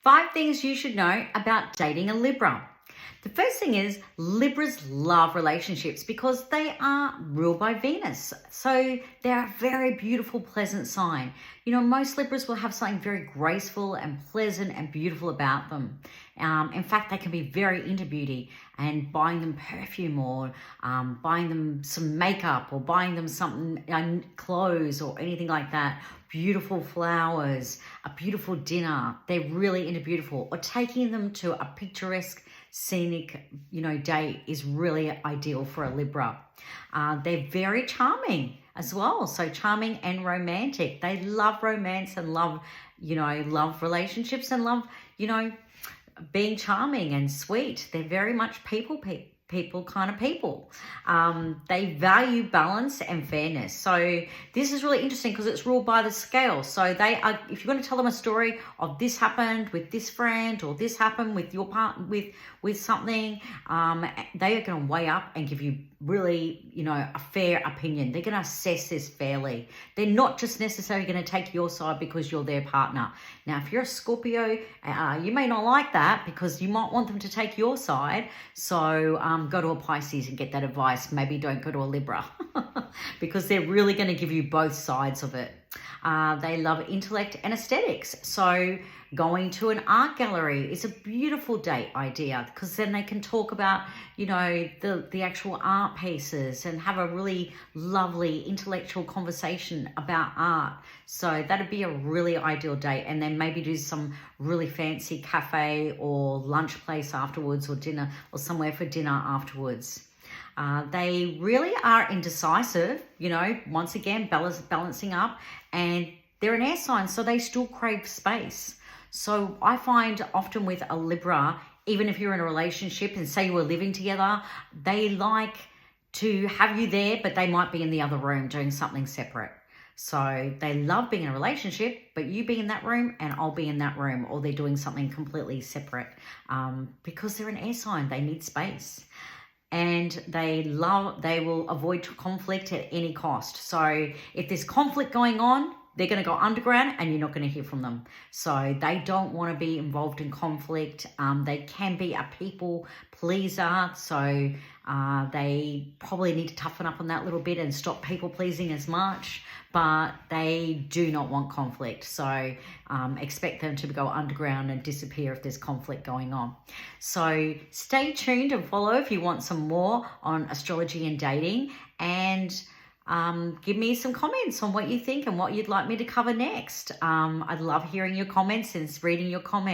5 things you should know about dating a Libra. The first thing is Libras love relationships because they are ruled by Venus. So they're a very beautiful, pleasant sign. You know, most Libras will have something very graceful and pleasant and beautiful about them. In fact, they can be very into beauty, and buying them perfume or buying them some makeup or buying them something, clothes or anything like that. Beautiful flowers, a beautiful dinner. They're really into beautiful. Or taking them to a picturesque, scenic, date is really ideal for a Libra. They're very charming as well. So charming and romantic. They love romance and love relationships and love, being charming and sweet. They're very much people kind of people. They value balance and fairness. So this is really interesting because it's ruled by the scale. So they are, if you're going to tell them a story of this happened with this friend or this happened with your partner with something, they are going to weigh up and give you really, a fair opinion. They're going to assess this fairly. They're not just necessarily going to take your side because you're their partner. Now, if you're a Scorpio, you may not like that because you might want them to take your side. So go to a Pisces and get that advice. Maybe don't go to a Libra because they're really going to give you both sides of it. They love intellect and aesthetics. So going to an art gallery is a beautiful date idea because then they can talk about, the actual art pieces and have a really lovely intellectual conversation about art. So that'd be a really ideal date. And then maybe do some really fancy cafe or lunch place afterwards or dinner or somewhere for dinner afterwards. They really are indecisive, once again, balancing up, and they're an air sign, so they still crave space. So I find often with a Libra, even if you're in a relationship and say you were living together, they like to have you there, but they might be in the other room doing something separate. So they love being in a relationship, but you be in that room and I'll be in that room, or they're doing something completely separate because they're an air sign. They need space. And they will avoid conflict at any cost. So if there's conflict going on, they're going to go underground and you're not going to hear from them. So they don't want to be involved in conflict. They can be a people pleaser. So they probably need to toughen up on that little bit and stop people pleasing as much. But they do not want conflict. So expect them to go underground and disappear if there's conflict going on. So stay tuned and follow if you want some more on astrology and dating. And give me some comments on what you think and what you'd like me to cover next. I'd love hearing your comments and reading your comments.